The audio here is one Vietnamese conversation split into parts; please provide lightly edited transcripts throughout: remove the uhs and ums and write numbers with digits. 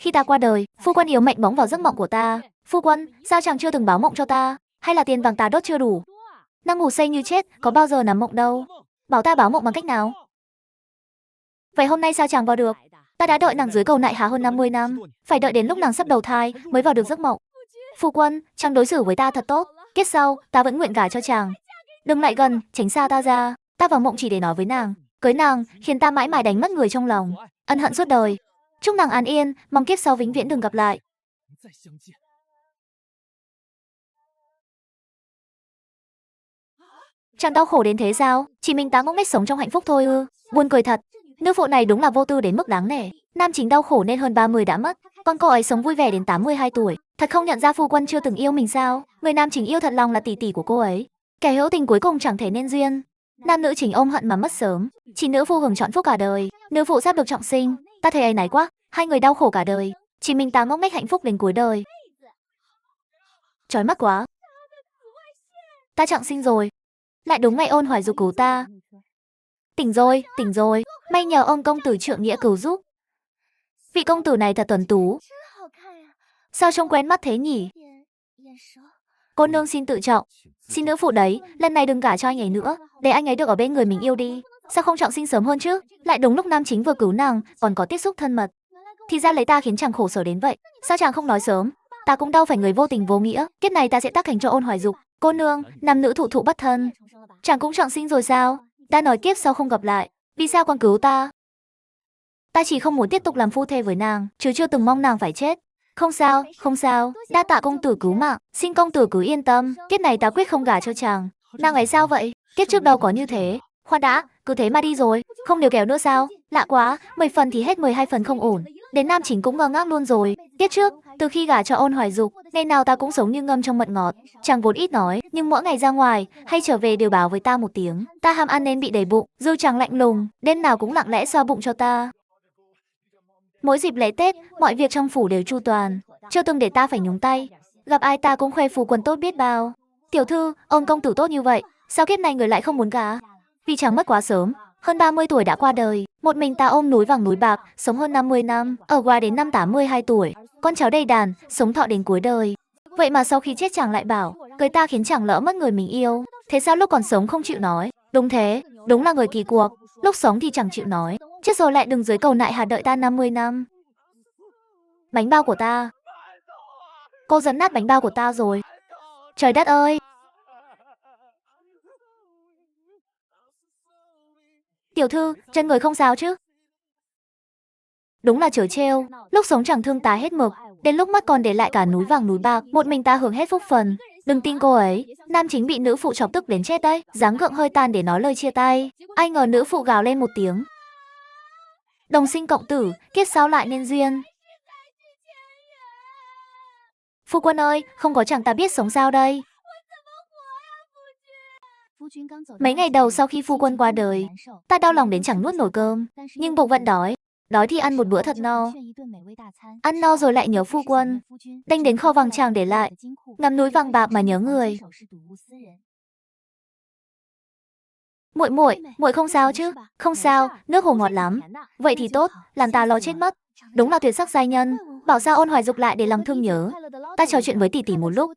Khi ta qua đời, phu quân yếu mệnh bóng vào giấc mộng của ta. Phu quân, sao chàng chưa từng báo mộng cho ta? Hay là tiền vàng ta đốt chưa đủ? Nàng ngủ say như chết, có bao giờ nằm mộng đâu. Bảo ta báo mộng bằng cách nào? Vậy hôm nay sao chàng vào được? Ta đã đợi nàng dưới cầu nại hà hơn 50 năm, phải đợi đến lúc nàng sắp đầu thai mới vào được giấc mộng. Phu quân, chàng đối xử với ta thật tốt, kiếp sau ta vẫn nguyện gả cho chàng. Đừng lại gần, tránh xa ta ra. Ta vào mộng chỉ để nói với nàng, cưới nàng khiến ta mãi mãi đánh mất người trong lòng, ân hận suốt đời. Chúc nàng an yên, mong kiếp sau vĩnh viễn đừng gặp lại. Chàng đau khổ đến thế sao? Chỉ mình ta ngốc nghếch sống trong hạnh phúc thôi ư? Buồn cười thật. Nữ phụ này đúng là vô tư đến mức đáng nể. Nam chính đau khổ nên hơn 30 đã mất, còn cô ấy sống vui vẻ đến 82 tuổi. Thật không nhận ra phu quân chưa từng yêu mình sao? Người nam chính yêu thật lòng là tỷ tỷ của cô ấy. Kẻ hữu tình cuối cùng chẳng thể nên duyên. Nam nữ chính ôm hận mà mất sớm. Chỉ nữ phụ hưởng trọn phúc cả đời. Nữ phụ sắp được trọng sinh. Ta thấy áy náy quá. Hai người đau khổ cả đời. Chỉ mình ta ngốc nghếch hạnh phúc đến cuối đời. Chói mắt quá. Ta trọng sinh rồi. Lại đúng ngày Ôn Hoài Dục cứu ta. Tỉnh rồi, tỉnh rồi. May nhờ ông công tử trượng nghĩa cứu giúp. Vị công tử này thật tuấn tú. Sao trông quen mắt thế nhỉ? Cô nương xin tự trọng. Xin nữ phụ đấy, lần này đừng gả cho anh ấy nữa, để anh ấy được ở bên người mình yêu đi. Sao không trọng sinh sớm hơn chứ? Lại đúng lúc nam chính vừa cứu nàng, còn có tiếp xúc thân mật. Thì ra lấy ta khiến chàng khổ sở đến vậy. Sao chàng không nói sớm? Ta cũng đau phải người vô tình vô nghĩa. Kiếp này ta sẽ tác thành cho Ôn Hoài Dục. Cô nương, nam nữ thụ thụ bất thân. Chàng cũng trọng sinh rồi sao? Ta nói kiếp sau không gặp lại. Vì sao còn cứu ta? Ta chỉ không muốn tiếp tục làm phu thê với nàng, chứ chưa từng mong nàng phải chết. Không sao, không sao. Đa tạ công tử cứu mạng. Xin công tử cứ yên tâm. Kiếp này ta quyết không gả cho chàng. Nàng ấy sao vậy? Kiếp trước đâu có như thế. Khoan đã, cứ thế mà đi rồi. Không điều kéo nữa sao? Lạ quá, 10 phần thì hết 12 phần không ổn. Đến nam chính cũng ngơ ngác luôn rồi. Kiếp trước, từ khi gả cho Ôn Hoài Dục, ngày nào ta cũng sống như ngâm trong mật ngọt. Chàng vốn ít nói, nhưng mỗi ngày ra ngoài hay trở về đều báo với ta một tiếng. Ta ham ăn nên bị đầy bụng. Dù chàng lạnh lùng, đêm nào cũng lặng lẽ xoa bụng cho ta. Mỗi dịp lễ Tết, mọi việc trong phủ đều chu toàn, chưa từng để ta phải nhúng tay. Gặp ai ta cũng khoe phu quân tốt biết bao. Tiểu thư, ông công tử tốt như vậy, sao kiếp này người lại không muốn gả? Vì chàng mất quá sớm, hơn 30 tuổi đã qua đời. Một mình ta ôm núi vàng núi bạc, sống hơn 50 năm, ở qua đến năm 82 tuổi. Con cháu đầy đàn, sống thọ đến cuối đời. Vậy mà sau khi chết chàng lại bảo, cưới ta khiến chàng lỡ mất người mình yêu. Thế sao lúc còn sống không chịu nói? Đúng thế, đúng là người kỳ cuộc. Lúc sống thì chẳng chịu nói, chết rồi lại đừng dưới cầu nại hà đợi ta 50 năm. Bánh bao của ta. Cô dẫn nát bánh bao của ta rồi. Trời đất ơi. Tiểu thư, chân người không sao chứ? Đúng là trớ trêu, lúc sống chẳng thương ta hết mực, đến lúc mất còn để lại cả núi vàng núi bạc, một mình ta hưởng hết phúc phần. Đừng tin cô ấy, nam chính bị nữ phụ chọc tức đến chết đấy, dáng gượng hơi tan để nói lời chia tay. Ai ngờ nữ phụ gào lên một tiếng. Đồng sinh cộng tử, kiếp sau lại nên duyên. Phu quân ơi, không có chàng ta biết sống sao đây? Mấy ngày đầu sau khi phu quân qua đời, ta đau lòng đến chẳng nuốt nổi cơm, nhưng bụng vẫn đói. Đói thì ăn một bữa thật no. Ăn no rồi lại nhớ phu quân, đành đến kho vàng chàng để lại, ngắm núi vàng bạc mà nhớ người. Muội không sao chứ? Không sao, nước hồ ngọt lắm. Vậy thì tốt, làm ta lo chết mất. Đúng là tuyệt sắc giai nhân. Bảo sao Ôn Hoài Dục lại để lòng thương nhớ. Ta trò chuyện với tỷ tỷ một lúc.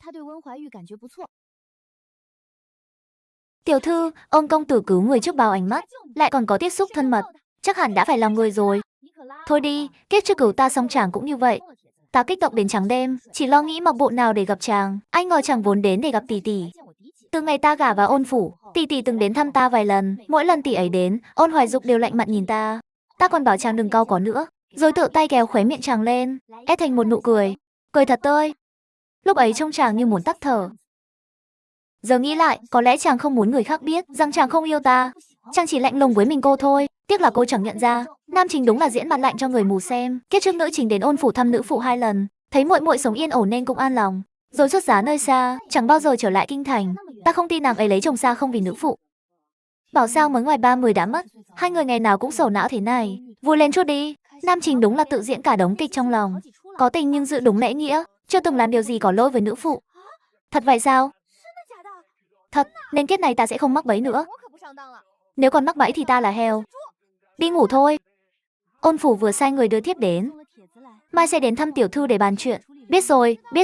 Tiểu thư, ông công tử cứu người trước bao ánh mắt, lại còn có tiếp xúc thân mật, chắc hẳn đã phải làm người rồi. Thôi đi, kiếp trước cứu ta xong chàng cũng như vậy. Ta kích động đến trắng đêm, chỉ lo nghĩ mặc bộ nào để gặp chàng. Ai ngờ chàng vốn đến để gặp tỷ tỷ. Từ ngày ta gả vào Ôn phủ, tỷ tỷ từng đến thăm ta vài lần. Mỗi lần tỷ ấy đến, Ôn Hoài Dục đều lạnh mặt nhìn ta. Ta còn bảo chàng đừng cau có nữa, rồi tự tay kéo khóe miệng chàng lên, ép thành một nụ cười, cười thật tươi. Lúc ấy trông chàng như muốn tắt thở. Giờ nghĩ lại, có lẽ chàng không muốn người khác biết rằng chàng không yêu ta. Chàng chỉ lạnh lùng với mình cô thôi. Tiếc là cô chẳng nhận ra, nam chính đúng là diễn mặt lạnh cho người mù xem. Kiếp trước nữ chính đến Ôn phủ thăm nữ phụ 2 lần, thấy muội muội sống yên ổn nên cũng an lòng. Rồi xuất giá nơi xa, chẳng bao giờ trở lại kinh thành. Ta không tin nàng ấy lấy chồng xa không vì nữ phụ. Bảo sao mới ngoài 30 đã mất, hai người ngày nào cũng sầu não thế này. Vui lên chút đi. Nam chính đúng là tự diễn cả đống kịch trong lòng. Có tình nhưng giữ đúng lễ nghĩa, chưa từng làm điều gì có lỗi với nữ phụ. Thật vậy sao? Thật, nên kiếp này ta sẽ không mắc bẫy nữa. Nếu còn mắc bẫy thì ta là heo. Đi ngủ thôi. Ôn phủ vừa sai người đưa thiếp đến. Mai sẽ đến thăm tiểu thư để bàn chuyện. Biết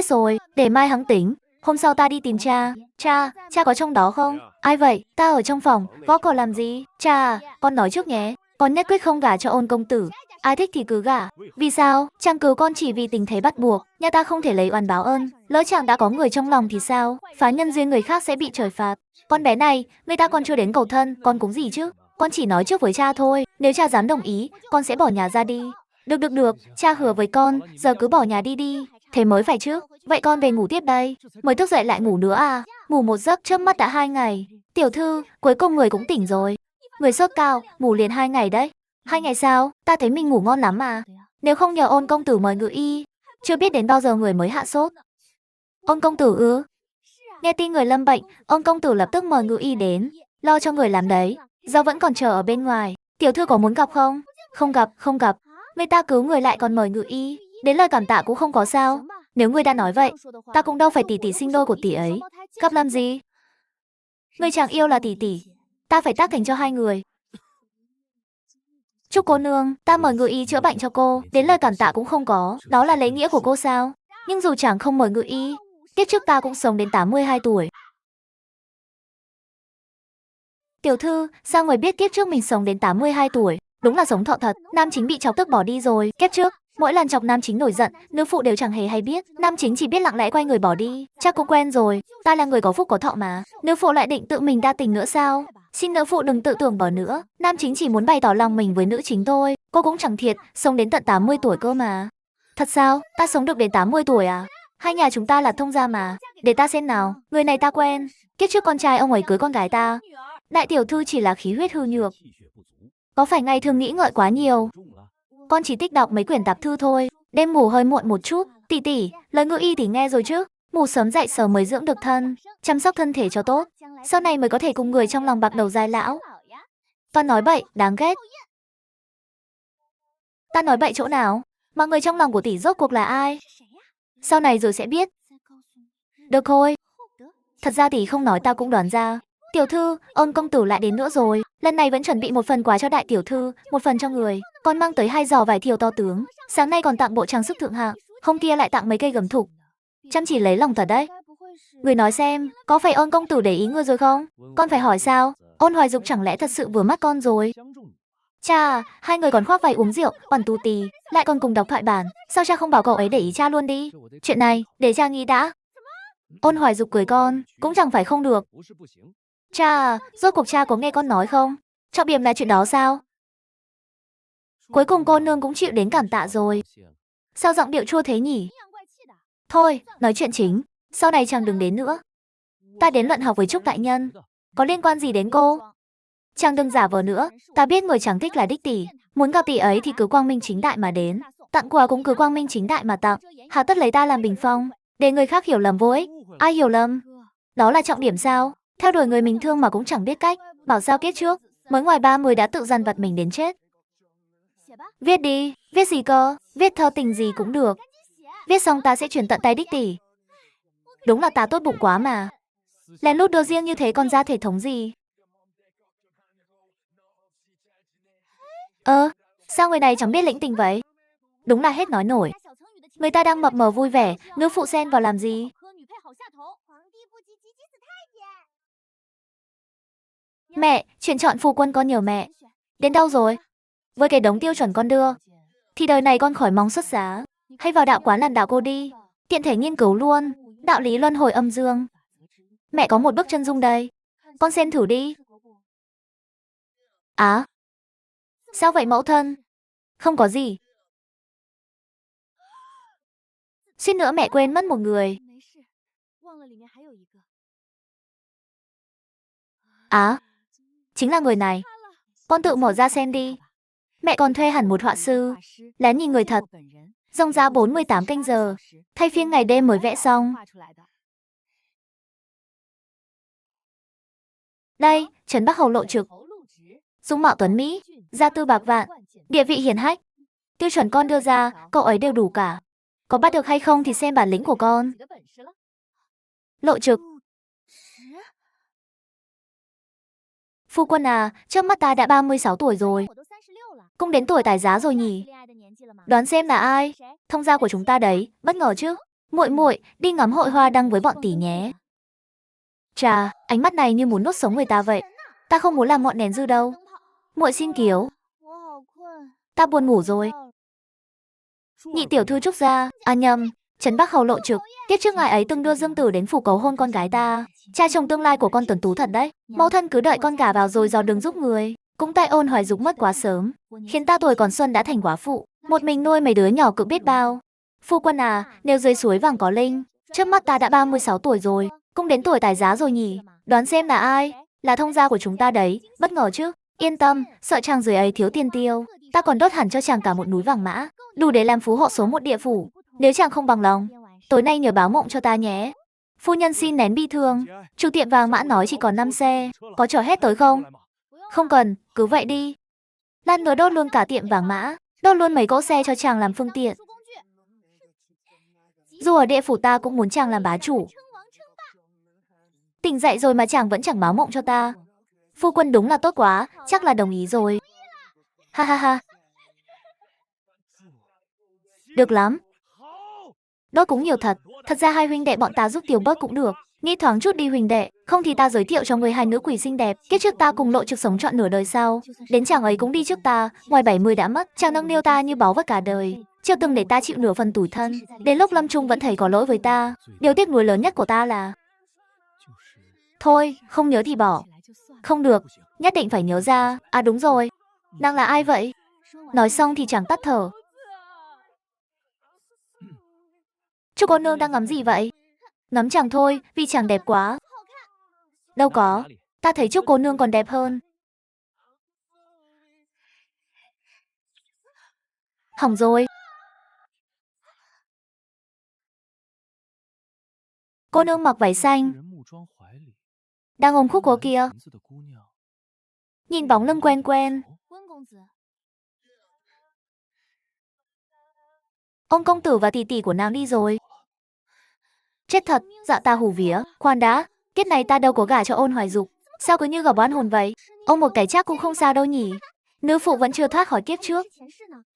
rồi, để mai hắn tính. Hôm sau ta đi tìm cha. Cha có trong đó không? Ai vậy? Ta ở trong phòng, gõ cửa làm gì? Cha, con nói trước nhé. Con nhất quyết không gả cho Ôn công tử. Ai thích thì cứ gả. Vì sao? Chàng cứu con chỉ vì tình thế bắt buộc. Nhà ta không thể lấy oan báo ơn. Lỡ chàng đã có người trong lòng thì sao? Phá nhân duyên người khác sẽ bị trời phạt. Con bé này, người ta còn chưa đến cầu thân, con cúng gì chứ? Con chỉ nói trước với cha thôi. Nếu cha dám đồng ý, con sẽ bỏ nhà ra đi. Được, cha hứa với con, giờ cứ bỏ nhà đi. Thế mới phải chứ. Vậy con về ngủ tiếp đây. Mới thức dậy lại ngủ nữa à? Ngủ một giấc chớp mắt đã 2 ngày. Tiểu thư, cuối cùng người cũng tỉnh rồi. Người sốt cao, ngủ liền 2 ngày đấy. 2 ngày sao? Ta thấy mình ngủ ngon lắm mà. Nếu không nhờ Ôn công tử mời ngự y, chưa biết đến bao giờ người mới hạ sốt. Ôn công tử ư? Nghe tin người lâm bệnh, Ôn công tử lập tức mời ngự y đến, lo cho người làm đấy. Giờ vẫn còn chờ ở bên ngoài. Tiểu thư có muốn gặp không? Không gặp. Người ta cứu người lại còn mời ngự y, đến lời cảm tạ cũng không có sao. Nếu người đã nói vậy, ta cũng đâu phải tỷ tỷ sinh đôi của tỷ ấy. Gặp làm gì? Người chàng yêu là tỷ tỷ, ta phải tác thành cho hai người. Chúc cô nương, ta mời ngự y chữa bệnh cho cô, đến lời cảm tạ cũng không có, đó là lễ nghĩa của cô sao? Nhưng dù chẳng không mời ngự y, kiếp trước ta cũng sống đến 82 tuổi. Tiểu thư, sao người biết kiếp trước mình sống đến 82 tuổi? Đúng là sống thọ thật, nam chính bị chọc tức bỏ đi rồi. Kiếp trước, mỗi lần chọc nam chính nổi giận, nữ phụ đều chẳng hề hay biết. Nam chính chỉ biết lặng lẽ quay người bỏ đi. Chắc cũng quen rồi, ta là người có phúc có thọ mà. Nữ phụ lại định tự mình đa tình nữa sao? Xin nữ phụ đừng tự tưởng bỏ nữa. Nam chính chỉ muốn bày tỏ lòng mình với nữ chính thôi. Cô cũng chẳng thiệt, sống đến tận 80 tuổi cơ mà. Thật sao? Ta sống được đến 80 tuổi à? Hai nhà chúng ta là thông gia mà. Để ta xem nào, người này ta quen. Kiếp trước con trai ông ấy cưới con gái ta. Đại tiểu thư chỉ là khí huyết hư nhược. Có phải ngày thường nghĩ ngợi quá nhiều? Con chỉ thích đọc mấy quyển tạp thư thôi. Đêm ngủ hơi muộn một chút. Tỷ, lời ngự y tỷ nghe rồi chứ? Ngủ sớm dậy sớm mới dưỡng được thân, chăm sóc thân thể cho tốt, sau này mới có thể cùng người trong lòng bạc đầu giai lão. Toàn nói bậy, đáng ghét. Ta nói bậy chỗ nào? Mà người trong lòng của tỷ rốt cuộc là ai? Sau này rồi sẽ biết. Được thôi. Thật ra tỷ không nói ta cũng đoán ra. Tiểu thư, Ôn công tử lại đến nữa rồi. Lần này vẫn chuẩn bị một phần quà cho đại tiểu thư, một phần cho người. Con mang tới 2 giỏ vải thiều to tướng. Sáng nay còn tặng bộ trang sức thượng hạng, hôm kia lại tặng mấy cây gấm thục. Chăm chỉ lấy lòng thật đấy. Người nói xem, có phải Ôn công tử để ý ngươi rồi không? Con phải hỏi sao? Ôn Hoài Dục chẳng lẽ thật sự vừa mắt con rồi? Cha, hai người còn khoác vai uống rượu, oằn tù tì, lại còn cùng đọc thoại bản. Sao cha không bảo cậu ấy để ý cha luôn đi? Chuyện này, để cha nghĩ đã. Ôn Hoài Dục cười con, cũng chẳng phải không được. Cha, rốt cuộc cha có nghe con nói không? Trọng điểm là chuyện đó sao? Cuối cùng cô nương cũng chịu đến cảm tạ rồi. Sao giọng điệu chua thế nhỉ? Thôi, nói chuyện chính, sau này chàng đừng đến nữa. Ta đến luận học với Trúc đại nhân, có liên quan gì đến cô? Chàng đừng giả vờ nữa, ta biết người chàng thích là đích tỷ, muốn gặp tỷ ấy thì cứ quang minh chính đại mà đến, tặng quà cũng cứ quang minh chính đại mà tặng, hà tất lấy ta làm bình phong, để người khác hiểu lầm vô ích. Ai hiểu lầm? Đó là trọng điểm sao? Theo đuổi người mình thương mà cũng chẳng biết cách, bảo sao kiếp trước, mới ngoài 30 đã tự dằn vặt mình đến chết. Viết đi, viết gì cơ? Viết thơ tình gì cũng được. Viết xong ta sẽ chuyển tận tay đích tỷ. Đúng là ta tốt bụng quá mà. Lén lút đưa riêng như thế còn ra thể thống gì? Sao người này chẳng biết lĩnh tình vậy? Đúng là hết nói nổi. Người ta đang mập mờ vui vẻ, nữ phụ xen vào làm gì? Mẹ, chuyện chọn phu quân con nhờ mẹ. Đến đâu rồi? Với cái đống tiêu chuẩn con đưa, thì đời này con khỏi mong xuất giá. Hay vào đạo quán làm đạo cô đi, tiện thể nghiên cứu luôn đạo lý luân hồi âm dương. Mẹ có một bức chân dung đây, con xem thử đi. Á, sao vậy mẫu thân? Không có gì. Suýt nữa mẹ quên mất một người. Á, chính là người này. Con tự mở ra xem đi. Mẹ còn thuê hẳn một họa sư, lén nhìn người thật. Dòng giá 48 canh giờ, thay phiên ngày đêm mới vẽ xong. Đây, Trấn Bắc Hầu Lộ Trực. Dung mạo tuấn mỹ, gia tư bạc vạn, địa vị hiển hách. Tiêu chuẩn con đưa ra, cậu ấy đều đủ cả. Có bắt được hay không thì xem bản lĩnh của con. Lộ Trực. Phu quân à, trước mắt ta đã 36 tuổi rồi. Cũng đến tuổi tài giá rồi nhỉ? Đoán xem là ai? Thông gia của chúng ta đấy, bất ngờ chứ? Muội muội, đi ngắm hội hoa đăng với bọn tỷ nhé. Chà, ánh mắt này như muốn nuốt sống người ta vậy. Ta không muốn làm ngọn nén dư đâu. Muội xin kiếu. Ta buồn ngủ rồi. Nhị tiểu thư Trúc gia, à nhầm, Trấn Bắc Hầu Lộ Trực, tiếp trước ngài ấy từng đưa Dương Tử đến phủ cầu hôn con gái ta. Cha chồng tương lai của con tuấn tú thật đấy. Mẫu thân cứ đợi con gả vào rồi dò đường giúp người. Cũng tại Ôn Hoài Dục mất quá sớm, khiến ta tuổi còn xuân đã thành quá phụ, một mình nuôi mấy đứa nhỏ cực biết bao. Phu quân à, nếu dưới suối vàng có linh, trước mắt ta đã 36 tuổi rồi, cũng đến tuổi tài giá rồi nhỉ. Đoán xem là ai? Là thông gia của chúng ta đấy, bất ngờ chứ. Yên tâm, sợ chàng dưới ấy thiếu tiền tiêu, ta còn đốt hẳn cho chàng cả một núi vàng mã, đủ để làm phú hộ số một địa phủ. Nếu chàng không bằng lòng, tối nay nhớ báo mộng cho ta nhé. Phu nhân xin nén bi thương, chủ tiệm vàng mã nói chỉ còn 5 xe, có chở hết tới không? Không cần, cứ vậy đi. Lát nữa đốt luôn cả tiệm vàng mã, đốt luôn mấy cỗ xe cho chàng làm phương tiện. Dù ở địa phủ ta cũng muốn chàng làm bá chủ. Tỉnh dậy rồi mà chàng vẫn chẳng báo mộng cho ta. Phu quân đúng là tốt quá, chắc là đồng ý rồi. Ha ha ha. Được lắm. Đốt cũng nhiều thật. Thật ra hai huynh đệ bọn ta giúp tiêu bớt cũng được. Nghĩ thoáng chút đi huynh đệ, không thì ta giới thiệu cho người hai nữ quỷ xinh đẹp. Kiếp trước ta cùng Lộ Trực sống trọn nửa đời sau. Đến chàng ấy cũng đi trước ta, ngoài 70 đã mất, chàng nâng niu ta như báu vật cả đời. Chưa từng để ta chịu nửa phần tủi thân. Đến lúc lâm chung vẫn thấy có lỗi với ta. Điều tiếc nuối lớn nhất của ta là... Thôi, không nhớ thì bỏ. Không được, nhất định phải nhớ ra. À đúng rồi, nàng là ai vậy? Nói xong thì chẳng tắt thở. Chúc cô nương đang ngắm gì vậy? Ngắm chàng thôi, vì chàng đẹp quá. Đâu có, ta thấy chúc cô nương còn đẹp hơn. Hỏng rồi. Cô nương mặc váy xanh, đang ôm khúc gỗ kia. Nhìn bóng lưng quen quen. Ông công tử và tỷ tỷ của nàng đi rồi. Chết thật, dạ ta hù vía. Khoan đã, kiếp này ta đâu có gả cho Ôn Hoài Dục. Sao cứ như gà oan hồn vậy? Ông một cái chắc cũng không sao đâu nhỉ. Nữ phụ vẫn chưa thoát khỏi kiếp trước,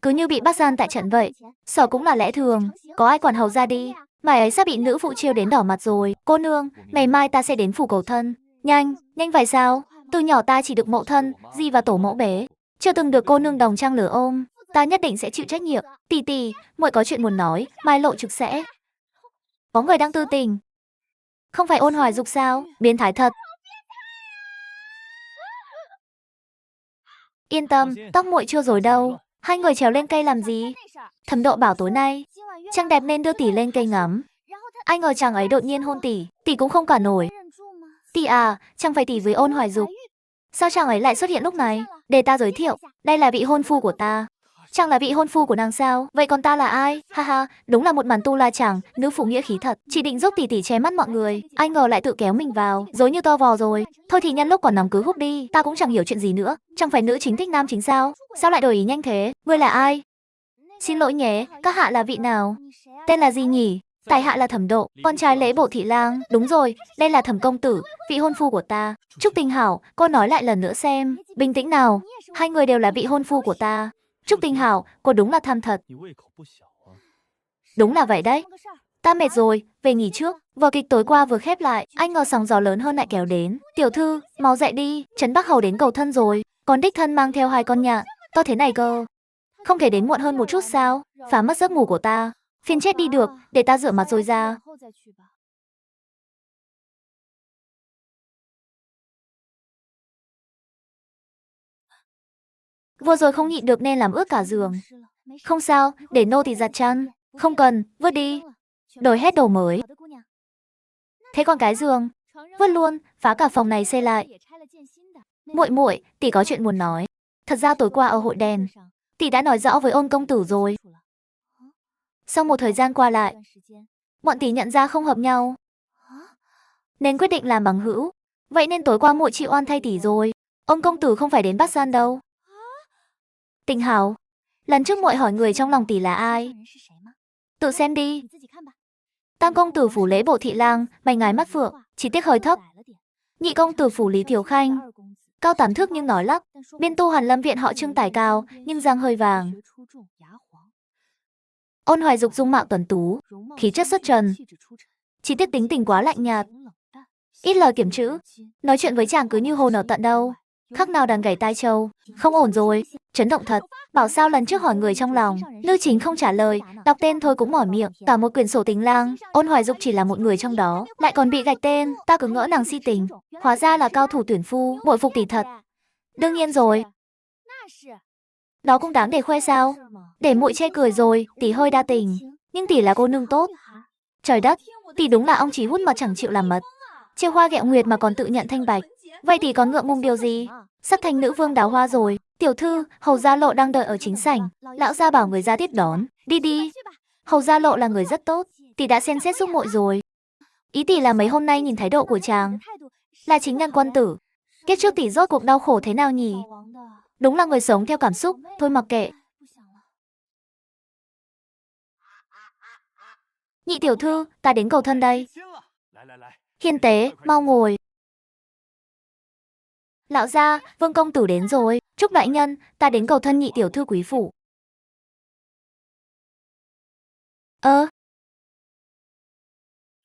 cứ như bị bắt gian tại trận vậy. Sợ cũng là lẽ thường, có ai quản hầu ra đi. Mày ấy sắp bị nữ phụ trêu đến đỏ mặt rồi. Cô nương, ngày mai ta sẽ đến phủ cầu thân. Nhanh, nhanh vậy sao? Từ nhỏ ta chỉ được mẫu thân, di và tổ mẫu bế, chưa từng được cô nương đồng trang lửa ôm. Ta nhất định sẽ chịu trách nhiệm. Tỷ tỷ, muội có chuyện muốn nói, mai Lộ Trực sẽ... Có người đang tư tình. Không phải Ôn Hoài Dục sao? Biến thái thật. Yên tâm, tóc muội chưa rối đâu. Hai người trèo lên cây làm gì? Thẩm Độ bảo tối nay trăng đẹp nên đưa tỷ lên cây ngắm. Ai ngờ chàng ấy đột nhiên hôn tỷ, tỷ cũng không cả nổi. Tỷ à, chẳng phải tỷ với Ôn Hoài Dục. Sao chàng ấy lại xuất hiện lúc này? Để ta giới thiệu, đây là vị hôn phu của ta. Chàng là vị hôn phu của nàng sao? Vậy còn ta là ai? Ha ha, đúng là một màn tu la chàng, nữ phụ nghĩa khí thật. Chỉ định giúp tỷ tỷ che mắt mọi người, ai ngờ lại tự kéo mình vào, dối như to vò rồi. Thôi thì nhân lúc còn nóng cứ hút đi, ta cũng chẳng hiểu chuyện gì nữa. Chẳng phải nữ chính thích nam chính sao? Sao lại đổi ý nhanh thế? Ngươi là ai? Xin lỗi nhé, các hạ là vị nào? Tên là gì nhỉ? Tại hạ là Thẩm Độ, con trai Lễ Bộ thị lang. Đúng rồi, đây là Thẩm công tử, vị hôn phu của ta. Trúc Tình Hảo, cô nói lại lần nữa xem. Bình tĩnh nào, hai người đều là vị hôn phu của ta. Trúc Tình Hảo, cô đúng là tham thật. Đúng là vậy đấy. Ta mệt rồi, về nghỉ trước. Vở kịch tối qua vừa khép lại, anh ngờ sóng gió lớn hơn lại kéo đến. Tiểu thư, mau dậy đi, Trấn Bắc Hầu đến cầu thân rồi. Còn đích thân mang theo hai con nhạn. To thế này cơ. Không thể đến muộn hơn một chút sao? Phá mất giấc ngủ của ta. Phiền chết đi được, để ta rửa mặt rồi ra. Vừa rồi không nhịn được nên làm ướt cả giường. Không sao, để nô tỳ giặt chăn. Không cần, vứt đi. Đổi hết đồ mới. Thế còn cái giường? Vứt luôn, phá cả phòng này xây lại. Muội muội, tỷ có chuyện muốn nói. Thật ra tối qua ở hội đèn, tỷ đã nói rõ với Ôn công tử rồi. Sau một thời gian qua lại, bọn tỷ nhận ra không hợp nhau, nên quyết định làm bằng hữu. Vậy nên tối qua muội chịu oan thay tỷ rồi. Ông công tử không phải đến bắt gian đâu. Tình Hảo, lần trước muội hỏi người trong lòng tỷ là ai? Tự xem đi. Tam công tử phủ Lễ Bộ thị lang, mày ngái mắt phượng, chỉ tiếc hơi thấp. Nhị công tử phủ Lý Thiếu Khanh, cao 8 thước nhưng nói lắp. Bên tu Hàn Lâm viện họ Trương tài cao, nhưng răng hơi vàng. Ôn Hoài Dục dung mạo tuấn tú, khí chất xuất trần. Chỉ tiếc tính tình quá lạnh nhạt, ít lời kiểm chữ. Nói chuyện với chàng cứ như hồn ở tận đâu, khác nào đàn gảy tai trâu. Không ổn rồi, chấn động thật. Bảo sao lần trước hỏi người trong lòng, nữ chính không trả lời, đọc tên thôi cũng mỏi miệng. Cả một quyển sổ tình lang, Ôn Hoài Dục chỉ là một người trong đó, lại còn bị gạch tên. Ta cứ ngỡ nàng si tình, hóa ra là cao thủ tuyển phu, bội phục tỷ thật. Đương nhiên rồi, đó cũng đáng để khoe sao? Để muội chê cười rồi, tỷ hơi đa tình, nhưng tỷ là cô nương tốt. Trời đất, tỷ đúng là ông chỉ hút mật chẳng chịu làm mật. Chiêu hoa ghẹo nguyệt mà còn tự nhận thanh bạch. Vậy tỷ còn ngượng ngùng điều gì? Sắp thành nữ vương đào hoa rồi. Tiểu thư, hầu gia Lộ đang đợi ở chính sảnh. Lão gia bảo người ra tiếp đón. Đi đi. Hầu gia Lộ là người rất tốt, tỷ đã xem xét giúp muội rồi. Ý tỷ là mấy hôm nay nhìn thái độ của chàng là chính nhân quân tử. Kiếp trước tỷ rốt cuộc đau khổ thế nào nhỉ? Đúng là người sống theo cảm xúc, thôi mặc kệ. Nhị tiểu thư, ta đến cầu thân đây. Hiền tế, mau ngồi. Lão gia, Vương công tử đến rồi. Chúc đại nhân, ta đến cầu thân nhị tiểu thư quý phủ.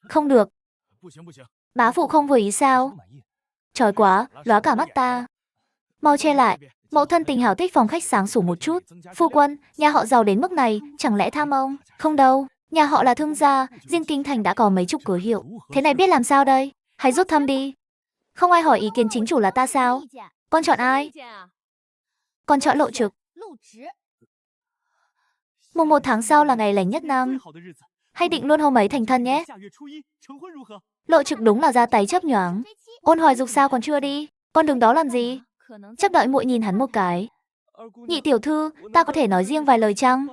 Không được. Bá phụ không vừa ý sao? Trời quá, lóa cả mắt ta. Mau che lại. Mẫu thân tình hảo thích phòng khách sáng sủa một chút. Phu quân, nhà họ giàu đến mức này, chẳng lẽ tham ông? Không đâu, nhà họ là thương gia, riêng kinh thành đã có mấy chục cửa hiệu. Thế này biết làm sao đây? Hãy rút thăm đi. Không ai hỏi ý kiến chính chủ là ta sao? Con chọn ai? Con chọn Lộ Trực. Mùng 1 tháng sau là ngày lành nhất năm. Hay định luôn hôm ấy thành thân nhé. Lộ Trực đúng là ra tay chớp nhoáng. Ôn Hoài Dục sao còn chưa đi? Con đứng đó làm gì? Chắc đợi muội nhìn hắn một cái. Nhị tiểu thư, ta có thể nói riêng vài lời chăng?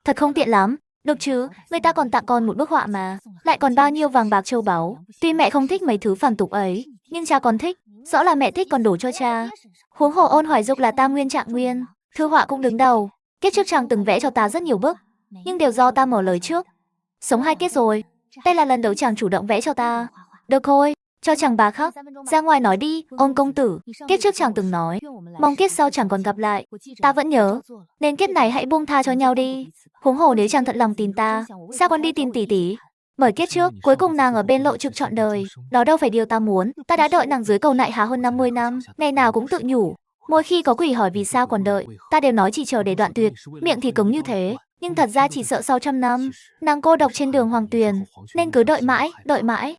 Thật không tiện lắm. Được chứ, người ta còn tặng con một bức họa mà. Lại còn bao nhiêu vàng bạc châu báu. Tuy mẹ không thích mấy thứ phản tục ấy, nhưng cha còn thích. Rõ là mẹ thích còn đổ cho cha. Huống hồ Ôn Hoài Dục là tam nguyên trạng nguyên, thư họa cũng đứng đầu. Kiếp trước chàng từng vẽ cho ta rất nhiều bức, nhưng đều do ta mở lời trước. Sống 2 kiếp rồi, đây là lần đầu chàng chủ động vẽ cho ta. Được thôi, cho chàng bá khắc. Ra ngoài nói đi, Ôn công tử. Kiếp trước chàng từng nói, mong kiếp sau chẳng còn gặp lại. Ta vẫn nhớ, nên kiếp này hãy buông tha cho nhau đi. Huống hồ nếu chàng thật lòng tìm ta, sao còn đi tìm tỷ tỷ? Bởi kiếp trước, cuối cùng nàng ở bên Lộ Trực trọn đời. Đó đâu phải điều ta muốn. Ta đã đợi nàng dưới cầu nại hà hơn 50 năm, ngày nào cũng tự nhủ. Mỗi khi có quỷ hỏi vì sao còn đợi, ta đều nói chỉ chờ để đoạn tuyệt. Miệng thì cứng như thế, nhưng thật ra chỉ sợ sau 100 năm, nàng cô độc trên đường hoàng tuyền, nên cứ đợi mãi, đợi mãi.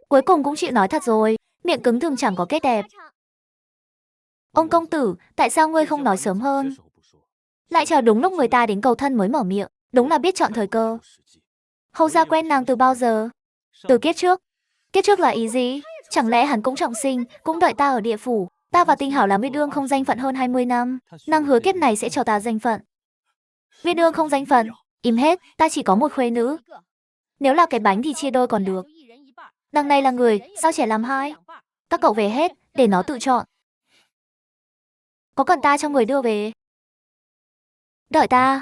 Cuối cùng cũng chịu nói thật rồi, miệng cứng thường chẳng có kết đẹp. Ông công tử, tại sao ngươi không nói sớm hơn? Lại chờ đúng lúc người ta đến cầu thân mới mở miệng, đúng là biết chọn thời cơ. Hầu gia quen nàng từ bao giờ? Từ kiếp trước. Kiếp trước là ý gì? Chẳng lẽ hắn cũng trọng sinh, cũng đợi ta ở địa phủ? Ta và Tinh Hảo là Nguyên Đương không danh phận hơn 20 năm, nàng hứa kiếp này sẽ cho ta danh phận. Nguyên Đương không danh phận, im hết, ta chỉ có một khuê nữ. Nếu là cái bánh thì chia đôi còn được. Đằng này là người, sao trẻ làm hai? Các cậu về hết, để nó tự chọn. Có cần ta cho người đưa về? Đợi ta.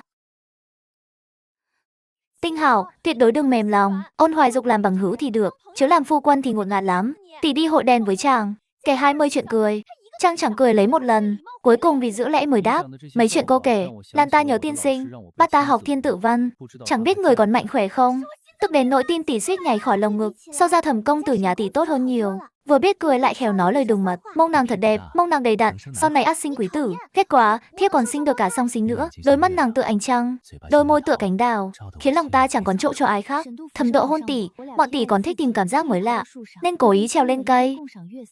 Tinh Hảo, tuyệt đối đừng mềm lòng. Ôn Hoài Dục làm bằng hữu thì được, chứ làm phu quân thì ngột ngạt lắm. Tỷ đi hội đèn với chàng, kể 20 chuyện cười. Chàng chẳng cười lấy một lần, cuối cùng vì giữ lẽ mới đáp. Mấy chuyện cô kể, làm ta nhớ tiên sinh, bắt ta học thiên tự văn. Chẳng biết người còn mạnh khỏe không? Tức đến nỗi tin tỷ suýt nhảy khỏi lồng ngực. Sau ra Thẩm công tử nhà tỷ tốt hơn nhiều. Vừa biết cười lại khéo nói lời đùng mật. Mong nàng thật đẹp, mong nàng đầy đặn, sau này ắt sinh quý tử. Kết quả, thiếp còn sinh được cả song sinh nữa. Đôi mắt nàng tựa ánh trăng, đôi môi tựa cánh đào, khiến lòng ta chẳng còn chỗ cho ai khác. Thẩm độ hôn tỷ, bọn tỷ còn thích tìm cảm giác mới lạ, nên cố ý trèo lên cây,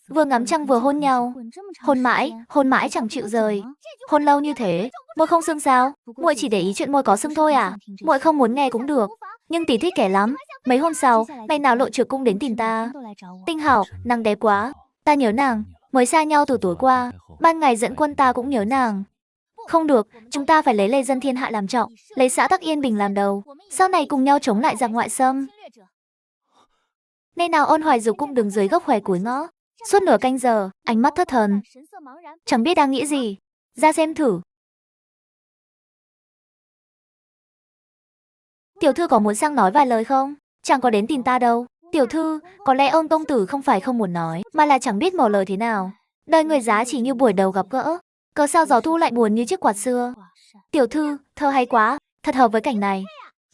vừa ngắm trăng vừa hôn nhau. Hôn mãi chẳng chịu rời. Hôn lâu như thế, môi không sưng sao? Muội chỉ để ý chuyện môi có sưng thôi à? Muội không muốn nghe cũng được, nhưng tỷ thích kẻ lắm. Mấy hôm sau, ngày nào Lộ Trực cũng đến tìm ta. Tinh Hảo, nàng đẹp quá, ta nhớ nàng, mới xa nhau từ tối qua. Ban ngày dẫn quân ta cũng nhớ nàng. Không được, chúng ta phải lấy lê dân thiên hạ làm trọng, lấy xã tắc yên bình làm đầu, sau này cùng nhau chống lại giặc ngoại xâm. Nên nào Ôn Hoài Dục cũng đứng dưới gốc khóe cuối ngõ. Suốt nửa canh giờ, ánh mắt thất thần, chẳng biết đang nghĩ gì. Ra xem thử. Tiểu thư có muốn sang nói vài lời không? Chẳng có đến tìm ta đâu. Tiểu thư, có lẽ ôn công tử không phải không muốn nói, mà là chẳng biết mở lời thế nào. Đời người giá chỉ như buổi đầu gặp gỡ. Cớ sao gió thu lại buồn như chiếc quạt xưa. Tiểu thư, thơ hay quá, thật hợp với cảnh này.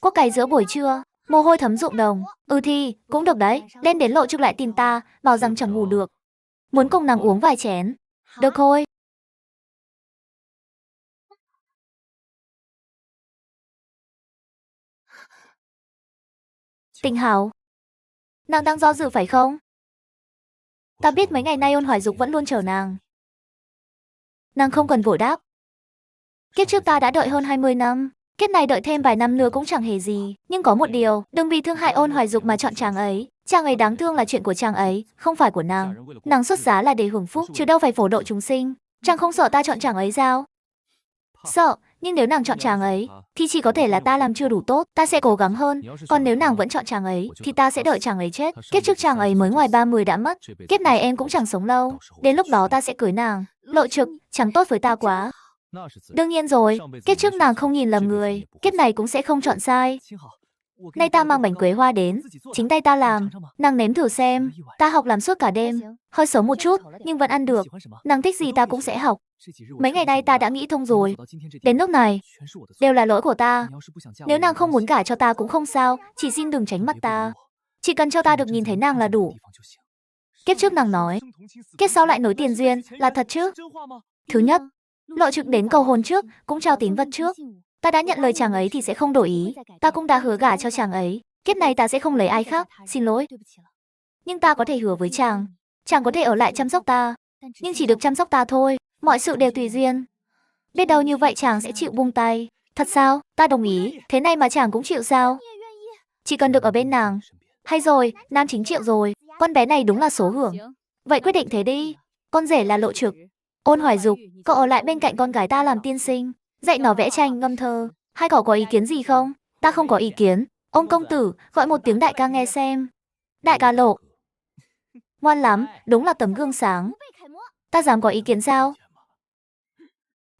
Quốc cày giữa buổi trưa, mồ hôi thấm rụng đồng. Thì, cũng được đấy, đêm đến Lộ Trực lại tìm ta, bảo rằng chẳng ngủ được. Muốn cùng nàng uống vài chén. Được thôi. Tình Hảo, nàng đang do dự phải không? Ta biết mấy ngày nay Ôn Hoài Dục vẫn luôn chờ nàng. Nàng không cần vội đáp. Kiếp trước ta đã đợi hơn 20 năm. Kiếp này đợi thêm vài năm nữa cũng chẳng hề gì. Nhưng có một điều, đừng vì thương hại Ôn Hoài Dục mà chọn chàng ấy. Chàng ấy đáng thương là chuyện của chàng ấy, không phải của nàng. Nàng xuất giá là để hưởng phúc, chứ đâu phải phổ độ chúng sinh. Chàng không sợ ta chọn chàng ấy sao? Sợ, nhưng nếu nàng chọn chàng ấy, thì chỉ có thể là ta làm chưa đủ tốt, ta sẽ cố gắng hơn. Còn nếu nàng vẫn chọn chàng ấy, thì ta sẽ đợi chàng ấy chết. Kiếp trước chàng ấy mới ngoài 30 đã mất. Kiếp này em cũng chẳng sống lâu. Đến lúc đó ta sẽ cưới nàng. Lộ Trực, chẳng tốt với ta quá. Đương nhiên rồi, kiếp trước nàng không nhìn lầm người, kiếp này cũng sẽ không chọn sai. Nay ta mang bánh quế hoa đến, chính tay ta làm, nàng nếm thử xem. Ta học làm suốt cả đêm, hơi xấu một chút, nhưng vẫn ăn được. Nàng thích gì ta cũng sẽ học. Mấy ngày nay ta đã nghĩ thông rồi. Đến lúc này, đều là lỗi của ta. Nếu nàng không muốn gả cho ta cũng không sao, chỉ xin đừng tránh mặt ta. Chỉ cần cho ta được nhìn thấy nàng là đủ. Kiếp trước nàng nói, kiếp sau lại nối tiền duyên, là thật chứ? Thứ nhất, Lộ Trực đến cầu hôn trước, cũng trao tín vật trước. Ta đã nhận lời chàng ấy thì sẽ không đổi ý. Ta cũng đã hứa gả cho chàng ấy. Kiếp này ta sẽ không lấy ai khác, xin lỗi. Nhưng ta có thể hứa với chàng, chàng có thể ở lại chăm sóc ta. Nhưng chỉ được chăm sóc ta thôi, mọi sự đều tùy duyên. Biết đâu như vậy chàng sẽ chịu buông tay. Thật sao? Ta đồng ý. Thế này mà chàng cũng chịu sao? Chỉ cần được ở bên nàng. Hay rồi, nam chính chịu rồi. Con bé này đúng là số hưởng. Vậy quyết định thế đi. Con rể là Lộ Trực. Ôn Hoài Dục, cậu ở lại bên cạnh con gái ta làm tiên sinh, dạy nó vẽ tranh, ngâm thơ. Hai cậu có ý kiến gì không? Ta không có ý kiến. Ông công tử, gọi một tiếng đại ca nghe xem. Đại ca Lộ. Ngoan lắm, đúng là tấm gương sáng. Ta dám có ý kiến sao?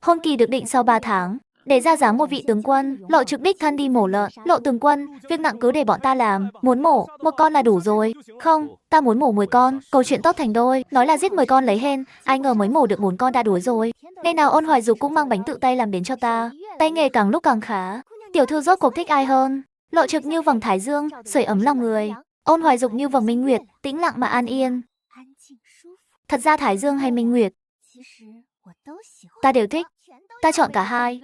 Hôn kỳ được định sau 3 tháng. Để ra dáng một vị tướng quân, Lộ Trực đích thân đi mổ lợn. Lộ tướng quân, việc nặng cứ để bọn ta làm. Muốn mổ, một con là đủ rồi. Không, ta muốn mổ 10 con. Câu chuyện tốt thành đôi. Nói là giết 10 con lấy hên, ai ngờ mới mổ được 4 con đã đuối rồi. Ngày nào Ôn Hoài Dục cũng mang bánh tự tay làm đến cho ta. Tay nghề càng lúc càng khá. Tiểu thư rốt cuộc thích ai hơn? Lộ Trực như vầng thái dương, sưởi ấm lòng người. Ôn Hoài Dục như vầng minh nguyệt, tĩnh lặng mà an yên. Thật ra thái dương hay minh nguyệt, ta đều thích. Ta chọn cả hai.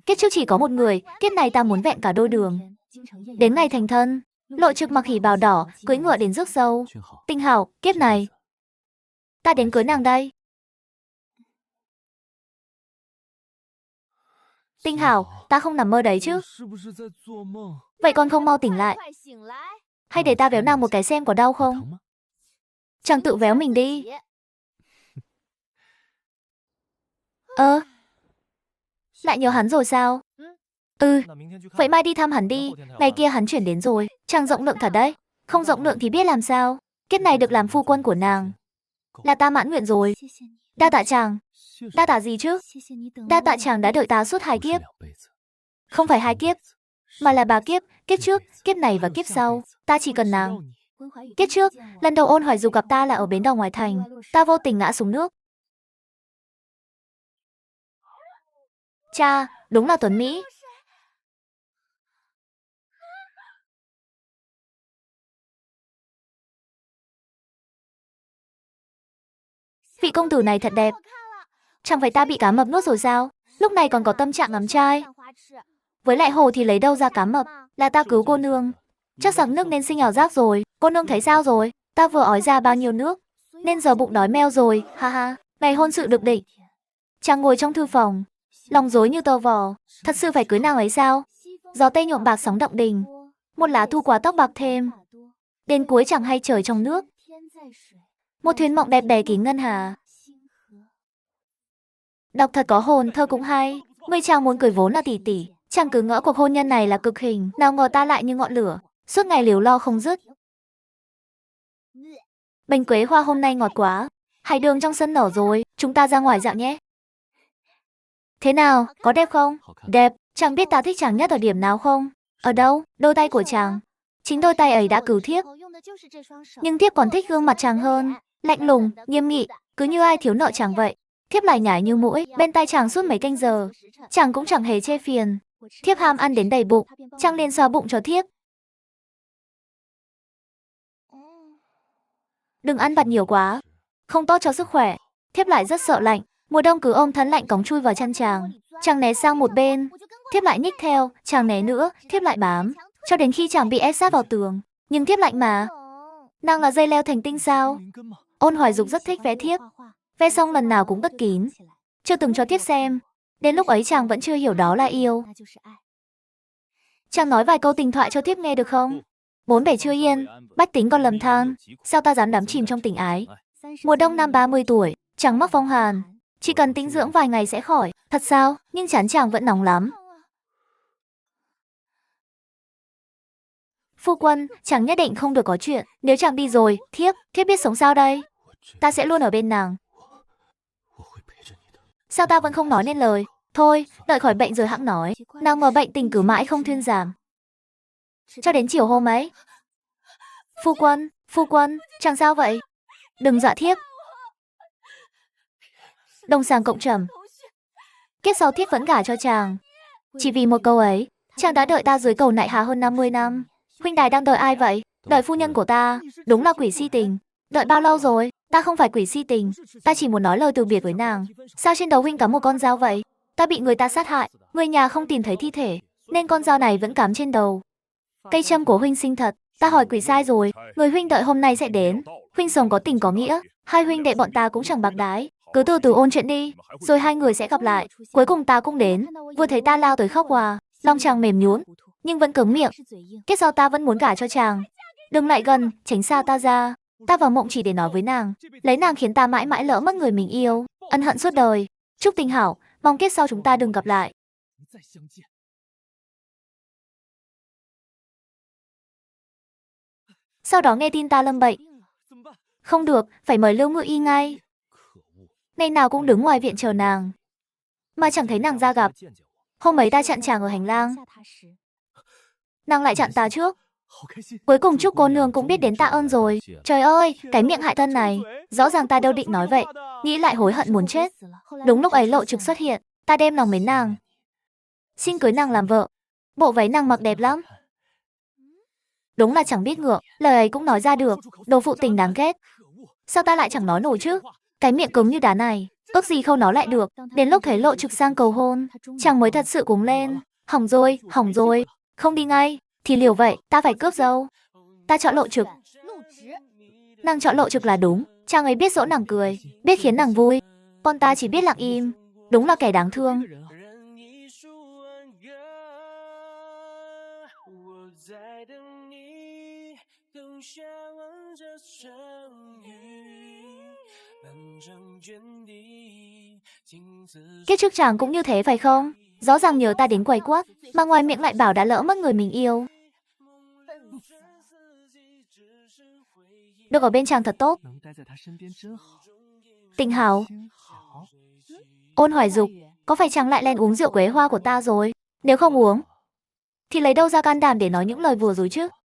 Kiếp trước chỉ có một người, kiếp này ta muốn vẹn cả đôi đường. Đến ngày thành thân, Lộ Trực mặc hỉ bào đỏ, cưỡi ngựa đến rước dâu. Tinh Hảo, kiếp này ta đến cưới nàng đây. Tinh Hảo, ta không nằm mơ đấy chứ? Vậy con không mau tỉnh lại. Hay để ta véo nàng một cái xem có đau không? Chàng tự véo mình đi. Lại nhớ hắn rồi sao? Vậy mai đi thăm hắn đi, ngày kia hắn chuyển đến rồi. Chàng rộng lượng thật đấy. Không rộng lượng thì biết làm sao. Kiếp này được làm phu quân của nàng là ta mãn nguyện rồi. Đa tạ chàng. Đa tạ gì chứ? Đa tạ chàng đã đợi ta suốt 2 kiếp. Không phải 2 kiếp, mà là 3 kiếp. Kiếp trước, kiếp này và kiếp sau, ta chỉ cần nàng. Kiếp trước, lần đầu Ôn Hoài Dục gặp ta là ở bến đò ngoài thành. Ta vô tình ngã xuống nước. Cha, đúng là Tuấn Mỹ. Vị công tử này thật đẹp. Chẳng phải ta bị cá mập nuốt rồi sao? Lúc này còn có tâm trạng ngắm trai. Với lại hồ thì lấy đâu ra cá mập? Là ta cứu cô nương. Chắc rằng nước nên sinh ảo giác rồi. Cô nương thấy sao rồi? Ta vừa ói ra bao nhiêu nước, nên giờ bụng đói meo rồi. Ha ha, ngày hôn sự được định. Chàng ngồi trong thư phòng, lòng rối như tơ vò. Thật sự phải cưới nàng ấy sao? Gió tây nhuộm bạc sóng động đình. Một lá thu quá tóc bạc thêm. Đến cuối chẳng hay trời trong nước. Một thuyền mộng đẹp đẽ kín ngân hà. Đọc thật có hồn, thơ cũng hay. Người chàng muốn cười vốn là tỷ tỷ. Chàng cứ ngỡ cuộc hôn nhân này là cực hình. Nào ngờ ta lại như ngọn lửa, suốt ngày liều lo không dứt. Bánh quế hoa hôm nay ngọt quá. Hải đường trong sân nở rồi, chúng ta ra ngoài dạo nhé. Thế nào, có đẹp không? Đẹp, chàng biết ta thích chàng nhất ở điểm nào không? Ở đâu? Đôi tay của chàng. Chính đôi tay ấy đã cứu thiếp. Nhưng thiếp còn thích gương mặt chàng hơn, lạnh lùng, nghiêm nghị, cứ như ai thiếu nợ chàng vậy. Thiếp lại nhảy như mũi bên tai chàng suốt mấy canh giờ, chàng cũng chẳng hề chê phiền. Thiếp ham ăn đến đầy bụng, chàng liền xoa bụng cho thiếp. Đừng ăn vặt nhiều quá, không tốt cho sức khỏe. Thiếp lại rất sợ lạnh, mùa đông cứ ôm thân lạnh cống chui vào chân chàng. Chàng né sang một bên, thiếp lại nhích theo, chàng né nữa, thiếp lại bám, cho đến khi chàng bị ép sát vào tường. Nhưng thiếp lạnh mà. Nàng là dây leo thành tinh sao? Ôn Hoài Dục rất thích vẽ thiếp, vẽ xong lần nào cũng cất kín, chưa từng cho thiếp xem. Đến lúc ấy chàng vẫn chưa hiểu đó là yêu. Chàng nói vài câu tình thoại cho thiếp nghe được không? Bốn bể chưa yên, bách tính còn lầm than, sao ta dám đắm chìm trong tình ái. Mùa đông năm 30 tuổi, chàng mắc phong hàn, chỉ cần tĩnh dưỡng vài ngày sẽ khỏi. Thật sao? Nhưng trán chàng vẫn nóng lắm. Phu quân, chàng nhất định không được có chuyện. Nếu chàng đi rồi, thiếp biết sống sao đây? Ta sẽ luôn ở bên nàng. Sao ta vẫn không nói nên lời? Thôi, đợi khỏi bệnh rồi hẵng nói. Nào ngờ bệnh tình cứ mãi không thuyên giảm. Cho đến chiều hôm ấy. Phu quân, chàng sao vậy? Đừng dọa thiếp. Đồng sàng cộng trầm. Kiếp sau thiếp vẫn gả cho chàng. Chỉ vì một câu ấy, chàng đã đợi ta dưới cầu nại hà hơn 50 năm. Huynh đài đang đợi ai vậy? Đợi phu nhân của ta. Đúng là quỷ si tình. Đợi bao lâu rồi? Ta không phải quỷ si tình. Ta chỉ muốn nói lời từ biệt với nàng. Sao trên đầu huynh cắm một con dao vậy? Ta bị người ta sát hại. Người nhà không tìm thấy thi thể, nên con dao này vẫn cắm trên đầu. Cây châm của huynh xinh thật. Ta hỏi quỷ sai rồi. Người huynh đợi hôm nay sẽ đến. Huynh sống có tình có nghĩa. Hai huynh đệ bọn ta cũng chẳng bạc đái. Cứ từ từ ôn chuyện đi, rồi hai người sẽ gặp lại. Cuối cùng ta cũng đến. Vừa thấy ta lao tới khóc hòa, lòng chàng mềm nhũn, nhưng vẫn cứng miệng. Kết sau ta vẫn muốn gả cho chàng. Đừng lại gần, tránh xa ta ra. Ta vào mộng chỉ để nói với nàng, lấy nàng khiến ta mãi mãi lỡ mất người mình yêu, ân hận suốt đời. Chúc tình hảo, mong kết sau chúng ta đừng gặp lại. Sau đó nghe tin ta lâm bệnh. Không được, phải mời Lưu Ngự Y ngay. Ngày nào cũng đứng ngoài viện chờ nàng, mà chẳng thấy nàng ra gặp. Hôm ấy ta chặn chàng ở hành lang, nàng lại chặn ta trước. Cuối cùng Trúc cô nương cũng biết đến tạ ơn rồi. Trời ơi, cái miệng hại thân này. Rõ ràng ta đâu định nói vậy, nghĩ lại hối hận muốn chết. Đúng lúc ấy Lộ Trực xuất hiện, ta đem lòng mến nàng, xin cưới nàng làm vợ. Bộ váy nàng mặc đẹp lắm. Đúng là chẳng biết ngượng, lời ấy cũng nói ra được. Đồ phụ tình đáng ghét. Sao ta lại chẳng nói nổi chứ? Cái miệng cứng như đá này, ước gì khâu nó lại được. Đến lúc thấy Lộ Trực sang cầu hôn, chàng mới thật sự cuống lên. Hỏng rồi, không đi ngay thì liều vậy, ta phải cướp dâu. Ta chọn Lộ Trực. Nàng chọn Lộ Trực là đúng. Chàng ấy biết dỗ nàng cười, biết khiến nàng vui. Con ta chỉ biết lặng im. Đúng là kẻ đáng thương. Kiếp trước chàng cũng như thế phải không? Rõ ràng nhờ ta đến quầy quắc, mà ngoài miệng lại bảo đã lỡ mất người mình yêu. Được ở bên chàng thật tốt. Tình hảo. Ôn Hoài Dục, có phải chàng lại len uống rượu quế hoa của ta rồi? Nếu không uống, thì lấy đâu ra can đảm để nói những lời vừa rồi chứ?